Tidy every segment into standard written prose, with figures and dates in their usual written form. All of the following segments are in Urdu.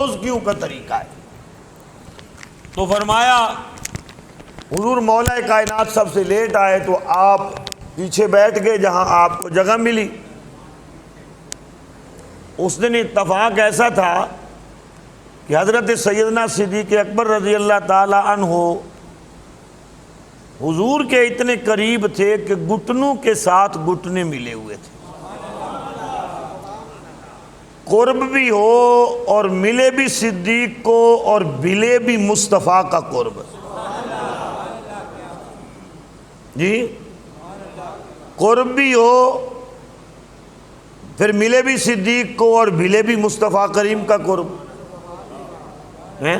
روز کیوں کا طریقہ ہے؟ تو فرمایا حضور مولا کائنات سب سے لیٹ آئے تو آپ پیچھے بیٹھ گئے جہاں آپ کو جگہ ملی۔ اس دن اتفاق ایسا تھا کہ حضرت سیدنا صدیق اکبر رضی اللہ تعالی عنہ حضور کے اتنے قریب تھے کہ گھٹنوں کے ساتھ گھٹنے ملے ہوئے تھے، قرب بھی ہو اور ملے بھی صدیق کو اور بلے بھی مصطفیٰ کا قرب۔ جی قرب بھی ہو پھر ملے بھی صدیق کو اور بھلے بھی مصطفیٰ کریم کا قرب ہیں۔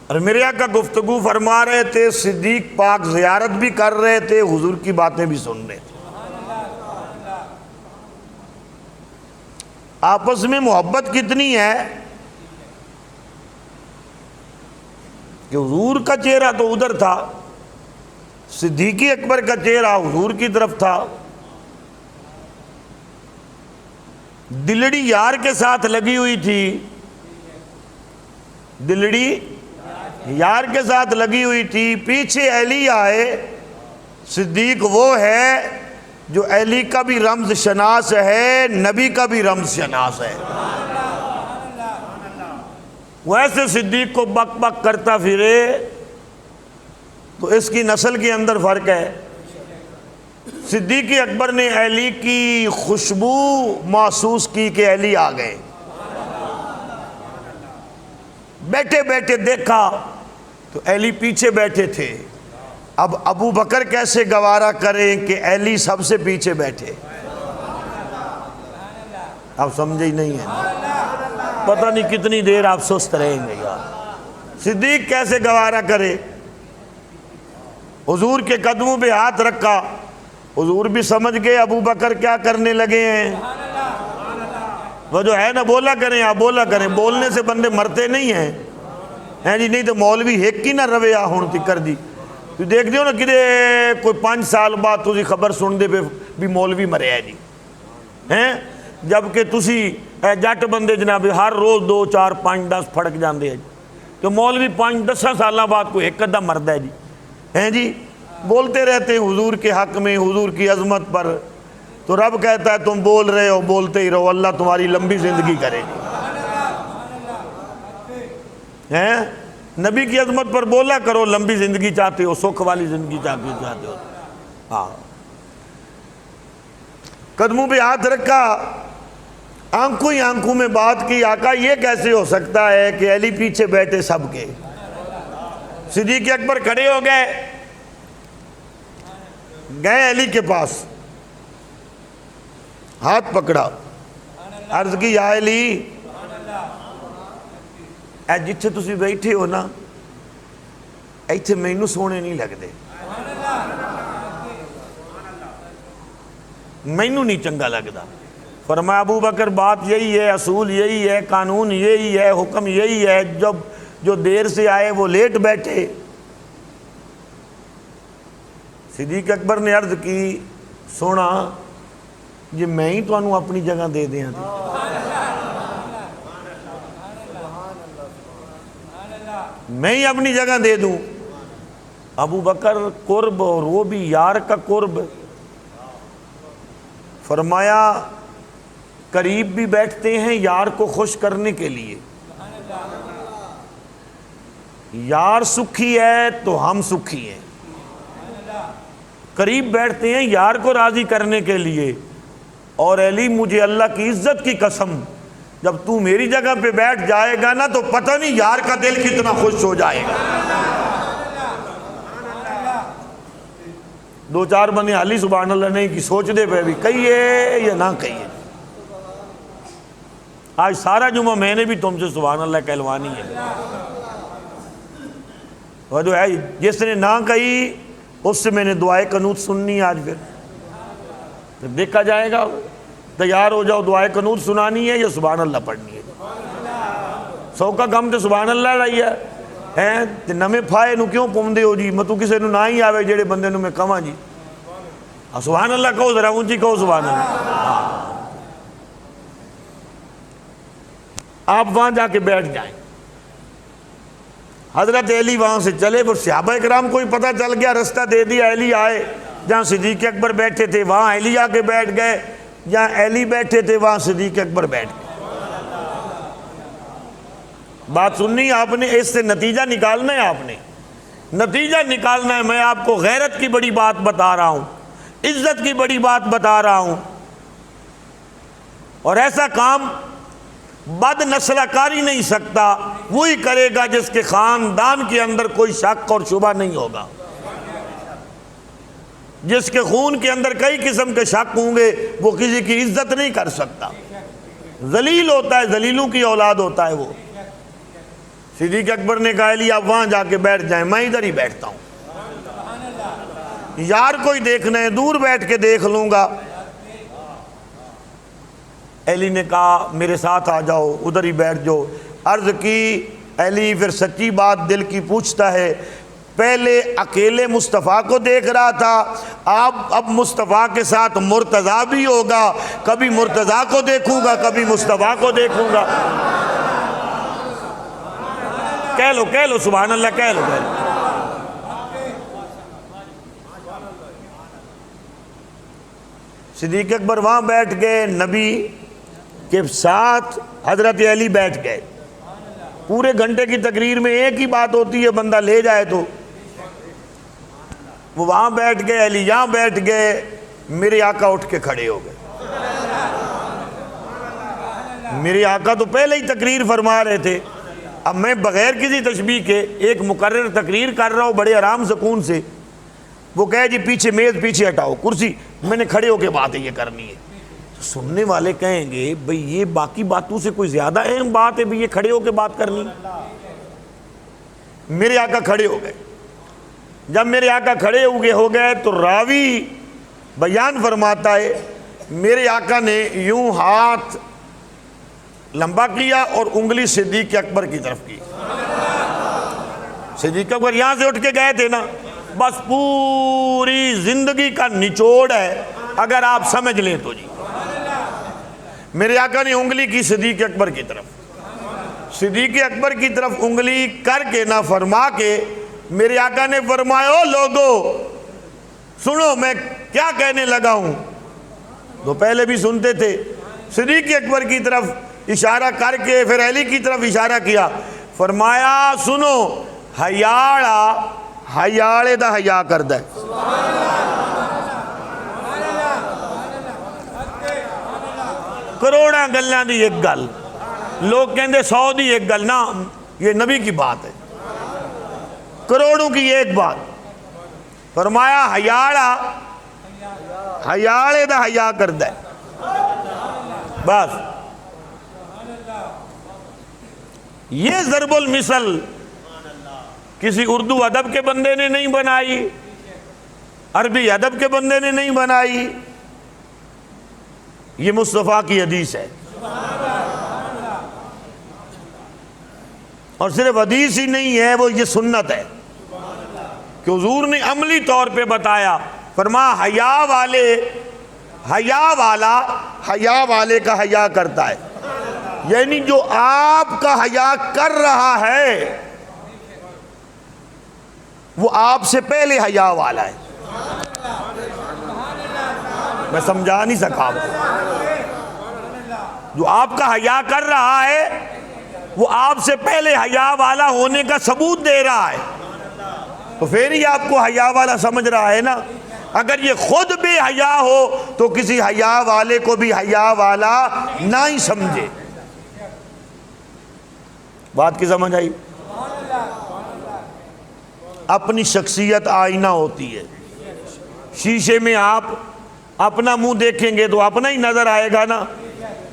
اور میرے آقا گفتگو فرما رہے تھے، صدیق پاک زیارت بھی کر رہے تھے، حضور کی باتیں بھی سن رہے تھے۔ آپس میں محبت کتنی ہے کہ حضور کا چہرہ تو ادھر تھا، صدیق اکبر کا چہرہ حضور کی طرف تھا۔ دلڑی یار کے ساتھ لگی ہوئی تھی، دلڑی یار کے ساتھ لگی ہوئی تھی، پیچھے علی آئے۔ صدیق وہ ہے جو علی کا بھی رمز شناس ہے، نبی کا بھی رمز شناس ہے۔ ویسے صدیق کو بک بک کرتا پھرے تو اس کی نسل کے اندر فرق ہے۔ صدیق اکبر نے علی کی خوشبو محسوس کی کہ علی آ گئے، بیٹھے بیٹھے دیکھا تو علی پیچھے بیٹھے تھے۔ اب ابو بکر کیسے گوارا کریں کہ علی سب سے پیچھے بیٹھے؟ آپ سمجھے ہی نہیں ہے، پتہ نہیں کتنی دیر آپ سست رہیں گے یار۔ صدیق کیسے گوارا کرے؟ حضور کے قدموں پہ ہاتھ رکھا، حضور بھی سمجھ گئے ابو بکر کیا کرنے لگے ہیں۔ وہ جو ہے نا بولا کریں، آپ بولا کریں، بولنے سے بندے مرتے نہیں ہیں جی، نہیں تو مولوی ہیک کی نہ رویا ہون تی کر دی۔ تو دیکھ دیو نا کدے کوئی 5 سال بعد تسی خبر سن دے پہ بھی مولوی مرے ہے جی، ہیں جبکہ تسی جٹ بندے جناب ہر روز 2 4 5 10 پھڑک جاندے ہیں، تو مولوی 5 10 سالہ بعد کوئی ایک ادھا مرد ہے جی، ہیں جی۔ بولتے رہتے ہیں حضور کے حق میں، حضور کی عظمت پر، تو رب کہتا ہے تم بول رہے ہو، بولتے ہی رہو، اللہ تمہاری لمبی زندگی کرے گی۔ ہیں نبی کی عظمت پر بولا کرو، لمبی زندگی چاہتے ہو، سکھ والی زندگی چاہتے ہو۔ ہاں قدموں پہ ہاتھ رکھا، آنکھوں ہی آنکھوں میں بات کی، آقا یہ کیسے ہو سکتا ہے کہ علی پیچھے بیٹھے سب کے؟ صدیق اکبر کھڑے ہو گئے، گئے علی کے پاس، ہاتھ پکڑا، عرض کی یا علی، اے جتھے تسی بیٹھے ہو نا ایتھے مینوں سونے نہیں لگدے، مینوں نہیں چنگا لگدا۔ فرمایا ابو بکر بات یہی ہے، اصول یہی ہے، قانون یہی ہے، حکم یہی ہے، جب جو دیر سے آئے وہ لیٹ بیٹھے۔ صدیق اکبر نے عرض کی سونا جی میں ہی تو انہوں اپنی جگہ دے دیا تھی، میں ہی اپنی جگہ دے دوں۔ ابو بکر قرب اور وہ بھی یار کا قرب، فرمایا قریب بھی بیٹھتے ہیں یار کو خوش کرنے کے لیے، یار سکھی ہے تو ہم سکھی ہیں، قریب بیٹھتے ہیں یار کو راضی کرنے کے لیے۔ اور علی مجھے اللہ کی عزت کی قسم، جب تو میری جگہ پہ بیٹھ جائے گا نا تو پتہ نہیں یار کا دل کتنا خوش ہو جائے گا۔ 2 4 بندے حالی سبحان اللہ نہیں کی سوچ دے پہ بھی کہیے یا نہ کہیے۔ آج سارا جمعہ میں نے بھی تم سے سبحان اللہ کہلوانی ہے، وہ جو ہے جس نے نہ کہی اس سے میں نے دعائے قنوت سننی آج، پھر دیکھا جائے گا، تیار ہو جاؤ دعائے قنوت سنانی ہے یا سبحان اللہ پڑھنی ہے۔ 100 کا کم تو سبحان اللہ رہی ہے، تے نمے پھائے نو کیوں پوندے ہو جی، مطلب کسے نو نہ ہی آوے جڑے بندے نو میں کہاں جی، سبحان اللہ کہو ذرا اونچی کہو سبحان اللہ۔ آپ وہاں جا کے بیٹھ جائیں۔ حضرت علی وہاں سے چلے، وہ صحابہ کرام کو ہی پتہ چل گیا، رستہ دے دیا، علی آئے، جہاں صدیق اکبر بیٹھے تھے وہاں علی آ کے بیٹھ گئے، جہاں علی بیٹھے تھے وہاں صدیق اکبر بیٹھ گئے۔ بات سننی آپ نے، اس سے نتیجہ نکالنا ہے، آپ نے نتیجہ نکالنا ہے۔ میں آپ کو غیرت کی بڑی بات بتا رہا ہوں، عزت کی بڑی بات بتا رہا ہوں، اور ایسا کام بد نسلہ کاری نہیں سکتا، وہی کرے گا جس کے خاندان کے اندر کوئی شک اور شبہ نہیں ہوگا۔ جس کے خون کے اندر کئی قسم کے شک ہوں گے وہ کسی کی عزت نہیں کر سکتا، ذلیل ہوتا ہے، ذلیلوں کی اولاد ہوتا ہے وہ۔ صدیق اکبر نے کہا علی آپ وہاں جا کے بیٹھ جائیں، میں ادھر ہی بیٹھتا ہوں، یار کوئی دیکھنا ہے دور بیٹھ کے دیکھ لوں گا۔ علی نے کہا میرے ساتھ آ جاؤ، ادھر ہی بیٹھ جاؤ۔ عرض کی، علی پھر سچی بات دل کی پوچھتا ہے، پہلے اکیلے مصطفیٰ کو دیکھ رہا تھا، اب مصطفیٰ کے ساتھ مرتضیٰ بھی ہوگا، کبھی مرتضیٰ کو دیکھوں گا کبھی مصطفیٰ کو دیکھوں گا۔ کہہ لو سبحان اللہ، کہہ لو۔ صدیق اکبر وہاں بیٹھ گئے، نبی کے ساتھ حضرت علی بیٹھ گئے۔ پورے گھنٹے کی تقریر میں ایک ہی بات ہوتی ہے، بندہ لے جائے تو۔ وہ وہاں بیٹھ گئے، علی یہاں بیٹھ گئے، میرے آقا اٹھ کے کھڑے ہو گئے۔ میرے آقا تو پہلے ہی تقریر فرما رہے تھے، اب میں بغیر کسی تشبیہ کے ایک مقرر تقریر کر رہا ہوں بڑے آرام سکون سے، وہ کہے جی پیچھے میز پیچھے ہٹاؤ، کرسی، میں نے کھڑے ہو کے بات یہ کرنی ہے۔ سننے والے کہیں گے بھئی یہ باقی باتوں سے کوئی زیادہ اہم بات ہے، بھئی یہ کھڑے ہو کے بات کرنی۔ میرے آقا کھڑے ہو گئے۔ جب میرے آقا کھڑے ہو گئے تو راوی بیان فرماتا ہے میرے آقا نے یوں ہاتھ لمبا کیا اور انگلی صدیق اکبر کی طرف کی۔ صدیق اکبر یہاں سے اٹھ کے گئے تھے نا، بس پوری زندگی کا نچوڑ ہے اگر آپ سمجھ لیں تو جی۔ میرے آقا نے انگلی کی صدیق اکبر کی طرف، صدیق اکبر کی طرف انگلی کر کے نہ فرما کے میرے آقا نے فرمایا او لوگو سنو میں کیا کہنے لگا ہوں۔ تو پہلے بھی سنتے تھے، صدیق اکبر کی طرف اشارہ کر کے پھر علی کی طرف اشارہ کیا، فرمایا سنو ہیاڑے دا حیا کردہ ہے۔ کروڑاں گلاں دی ایک گل، لوگ کہندے 100 دی ایک گل، نا یہ نبی کی بات ہے، کروڑوں کی ایک بات۔ فرمایا ہیاڑے دا حیا کردہ ہے، بس۔ یہ ضرب المثل کسی اردو ادب کے بندے نے نہیں بنائی، عربی ادب کے بندے نے نہیں بنائی، یہ مصطفیٰ کی حدیث ہے۔ اور صرف حدیث ہی نہیں ہے، وہ یہ سنت ہے کہ حضور نے عملی طور پہ بتایا، فرمایا حیا والے کا حیا کرتا ہے، یعنی جو آپ کا حیا کر رہا ہے وہ آپ سے پہلے حیا والا ہے۔ میں سمجھا نہیں سکا، جو آپ کا حیا کر رہا ہے وہ آپ سے پہلے حیا والا ہونے کا ثبوت دے رہا ہے، تو پھر ہی آپ کو حیا والا سمجھ رہا ہے نا۔ اگر یہ خود بے حیا ہو تو کسی حیا والے کو بھی حیا والا نہ ہی سمجھے۔ بات کی سمجھ آئی؟ اپنی شخصیت آئینہ ہوتی ہے، شیشے میں آپ اپنا منہ دیکھیں گے تو اپنا ہی نظر آئے گا نا۔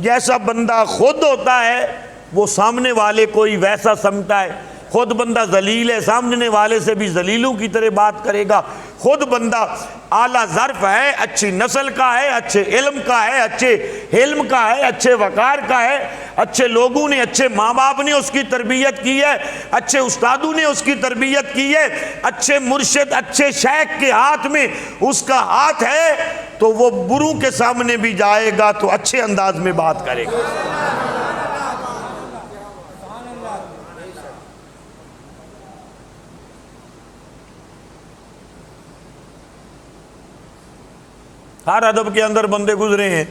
جیسا بندہ خود ہوتا ہے وہ سامنے والے کو ہی ویسا سمجھتا ہے۔ خود بندہ ذلیل ہے، سامنے والے سے بھی ذلیلوں کی طرح بات کرے گا۔ خود بندہ اعلیٰ ظرف ہے، اچھی نسل کا ہے، اچھے علم کا ہے، اچھے حلم کا ہے، اچھے وقار کا ہے، اچھے لوگوں نے، اچھے ماں باپ نے اس کی تربیت کی ہے، اچھے استادوں نے اس کی تربیت کی ہے، اچھے مرشد، اچھے شیخ کے ہاتھ میں اس کا ہاتھ ہے، تو وہ بروں کے سامنے بھی جائے گا تو اچھے انداز میں بات کرے گا۔ ہر ادب کے اندر بندے گزرے ہیں.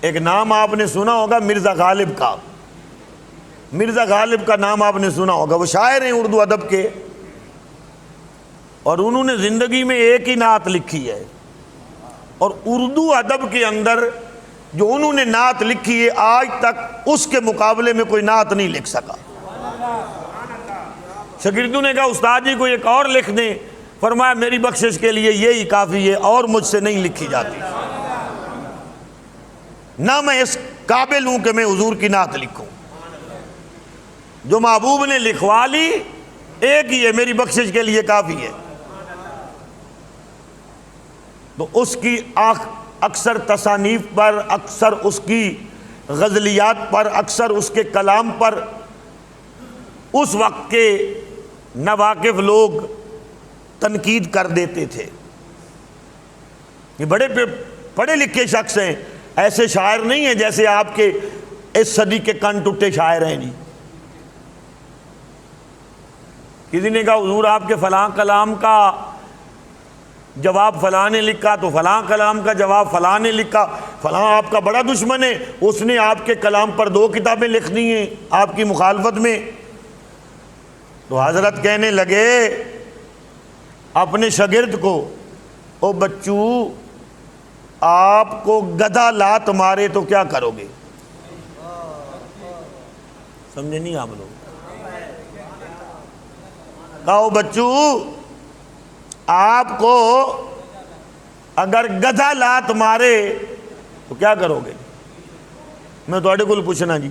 ایک نام آپ نے سنا ہوگا مرزا غالب کا. مرزا غالب کا نام آپ نے سنا ہوگا. وہ شاعر ہیں اردو ادب کے، اور انہوں نے زندگی میں ایک ہی نعت لکھی ہے، اور اردو ادب کے اندر جو انہوں نے نعت لکھی ہے آج تک اس کے مقابلے میں کوئی نعت نہیں لکھ سکا. شاگردوں نے کہا استاد جی کو ایک اور لکھ دیں. فرمایا میری بخشش کے لیے یہی کافی ہے، اور مجھ سے نہیں لکھی جاتی. نہ میں اس قابل ہوں کہ میں حضور کی نعت لکھوں. جو محبوب نے لکھوا لی ایک ہی ہے، میری بخشش کے لیے کافی ہے. تو اس کی اکثر تصانیف پر، اکثر اس کی غزلیات پر، اکثر اس کے کلام پر اس وقت کے ناواقف لوگ تنقید کر دیتے تھے. یہ بڑے پڑھے لکھے شخص ہیں، ایسے شاعر نہیں ہیں جیسے آپ کے اس صدی کے کن ٹوٹے شاعر ہیں. نہیں، کسی نے کہا حضور آپ کے فلاں کلام کا جواب فلاں نے لکھا، تو فلاں کلام کا جواب فلاں نے لکھا. فلاں آپ کا بڑا دشمن ہے، اس نے آپ کے کلام پر 2 کتابیں لکھ دی ہیں آپ کی مخالفت میں. تو حضرت کہنے لگے اپنے شاگرد کو، او بچو آپ کو گدھا لات مارے تو کیا کرو گے؟ سمجھے نہیں آپ لوگ؟ کہو بچو آپ کو اگر گدھا لات مارے تو کیا کرو گے؟ میں تواڈے کول پوچھنا جی،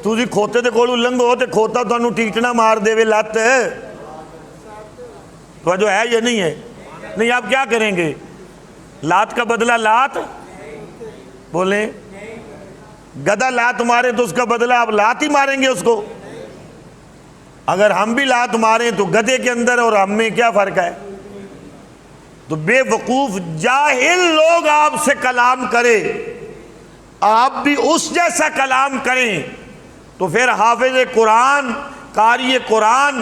تسی کھوتے دے کولوں لنگھو تے کھوتا تانوں ٹیٹنا مار دے وے لات، تو جو ہے یہ نہیں ہے؟ نہیں، آپ کیا کریں گے؟ لات کا بدلہ لات بولیں. گدھا لات مارے تو اس کا بدلہ آپ لات ہی ماریں گے اس کو. اگر ہم بھی لات ماریں تو گدھے کے اندر اور ہم میں کیا فرق ہے؟ تو بے وقوف جاہل لوگ آپ سے کلام کرے، آپ بھی اس جیسا کلام کریں، تو پھر حافظ قرآن، قاری قرآن،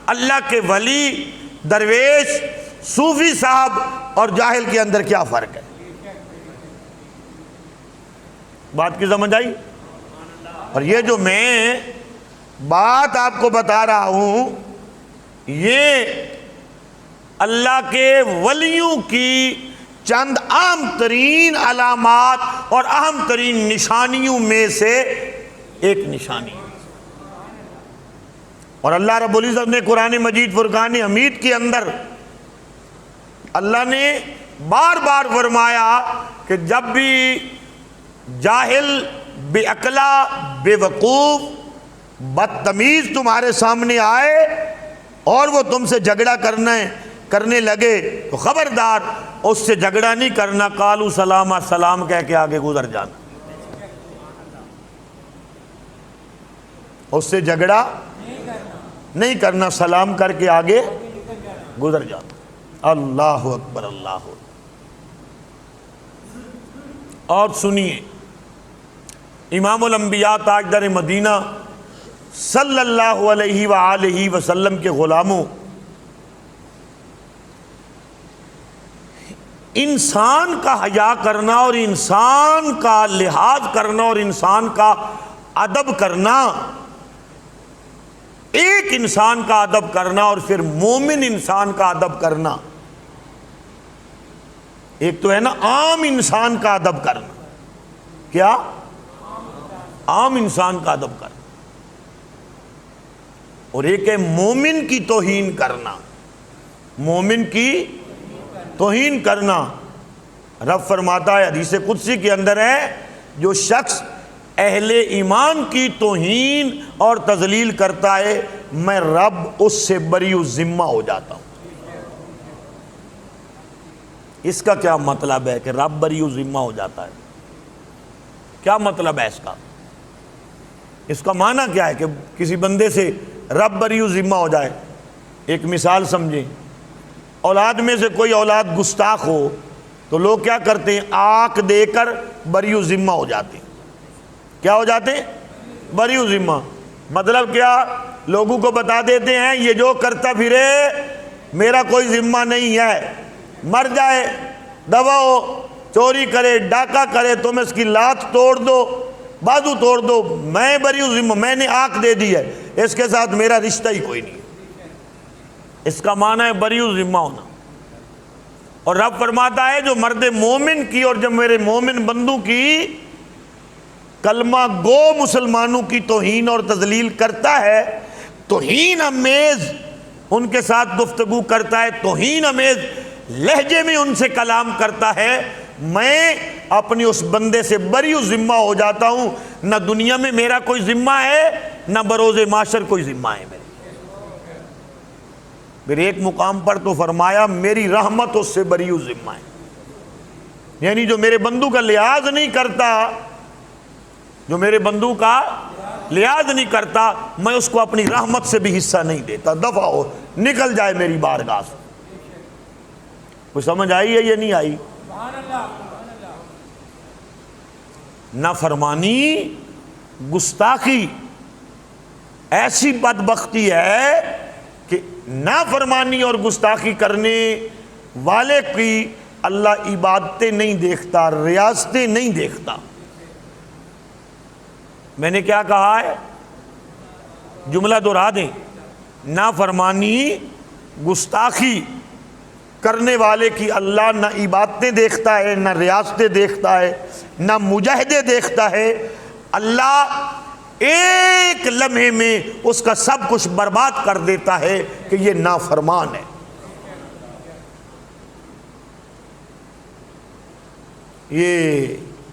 اللہ کے ولی، درویش، صوفی صاحب اور جاہل کے اندر کیا فرق ہے؟ بات کی سمجھ آئی؟ اور یہ جو میں بات آپ کو بتا رہا ہوں، یہ اللہ کے ولیوں کی چند عام ترین علامات اور اہم ترین نشانیوں میں سے ایک نشانی. اور اللہ رب العزت نے قرآن مجید فرقان حمید کے اندر اللہ نے بار بار فرمایا کہ جب بھی جاہل، بے عقلا، بے وقوف، بدتمیز تمہارے سامنے آئے اور وہ تم سے جھگڑا کرنے لگے تو خبردار اس سے جھگڑا نہیں کرنا، قالوا سلاما، سلام کہہ کے آگے گزر جانا. اس سے جھگڑا نہیں کرنا، سلام کر کے آگے گزر جانا. اللہ اکبر، اللہ اکبر. اور سنیے، امام الانبیاء تاجدار مدینہ صلی اللہ علیہ وآلہ وسلم کے غلاموں، انسان کا حیا کرنا اور انسان کا لحاظ کرنا اور انسان کا ادب کرنا، ایک انسان کا ادب کرنا اور پھر مومن انسان کا ادب کرنا، ایک تو ہے نا عام انسان کا ادب کرنا، کیا؟ عام انسان کا ادب کرنا، اور ایک ہے مومن کی توہین کرنا. مومن کی توہین کرنا. رب فرماتا ہے حدیث قدسی کے اندر ہے، جو شخص اہل ایمان کی توہین اور تذلیل کرتا ہے میں رب اس سے بری ذمہ ہو جاتا ہوں. اس کا کیا مطلب ہے کہ رب بری ذمہ ہو جاتا ہے؟ کیا مطلب ہے اس کا؟ اس کا معنی کیا ہے کہ کسی بندے سے رب بری ذمہ ہو جائے؟ ایک مثال سمجھیں، اولاد میں سے کوئی اولاد گستاخ ہو تو لوگ کیا کرتے ہیں؟ آنکھ دے کر بری ذمہ ہو جاتے ہیں. کیا ہو جاتے ہیں؟ بری ذمہ. مطلب کیا؟ لوگوں کو بتا دیتے ہیں یہ جو کرتا پھرے میرا کوئی ذمہ نہیں ہے. مر جائے، دبا ہو، چوری کرے، ڈاکہ کرے، تم اس کی لات توڑ دو، بازو توڑ دو، میں بری ہوں ذمہ، میں نے آنکھ دے دی ہے، اس کے ساتھ میرا رشتہ ہی کوئی نہیں ہے۔ اس کا معنی ہے بری ہوں ذمہ ہونا۔ اور رب فرماتا ہے جو مرد مومن کی اور جب میرے مومن بندوں کی کلمہ گو مسلمانوں کی توہین اور تذلیل کرتا ہے، توہین امیز ان کے ساتھ گفتگو کرتا ہے، توہین امیز لہجے میں ان سے کلام کرتا ہے، میں اپنی اس بندے سے بری ذمہ ہو جاتا ہوں، نہ دنیا میں میرا کوئی ذمہ ہے، نہ بروز معاشر کوئی ذمہ ہے میرے۔ پھر ایک مقام پر تو فرمایا میری رحمت اس سے بری ذمہ ہے، یعنی جو میرے بندوں کا لحاظ نہیں کرتا، جو میرے بندوں کا لحاظ نہیں کرتا، میں اس کو اپنی رحمت سے بھی حصہ نہیں دیتا، دفع ہو، نکل جائے میری بارگاہ سے۔ کوئی سمجھ آئی ہے یا نہیں آئی؟ نافرمانی، گستاخی ایسی بدبختی ہے کہ نافرمانی اور گستاخی کرنے والے کی اللہ عبادتیں نہیں دیکھتا، ریاستیں نہیں دیکھتا۔ میں نے کیا کہا ہے؟ جملہ دہرا دیں، نافرمانی، گستاخی کرنے والے کی اللہ نہ عبادتیں دیکھتا ہے، نہ ریاستیں دیکھتا ہے، نہ مجاہدے دیکھتا ہے، اللہ ایک لمحے میں اس کا سب کچھ برباد کر دیتا ہے کہ یہ نافرمان ہے۔ یہ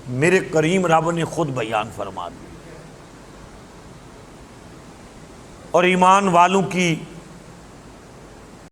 میرے کریم رب نے خود بیان فرما دیا۔ اور ایمان والوں کی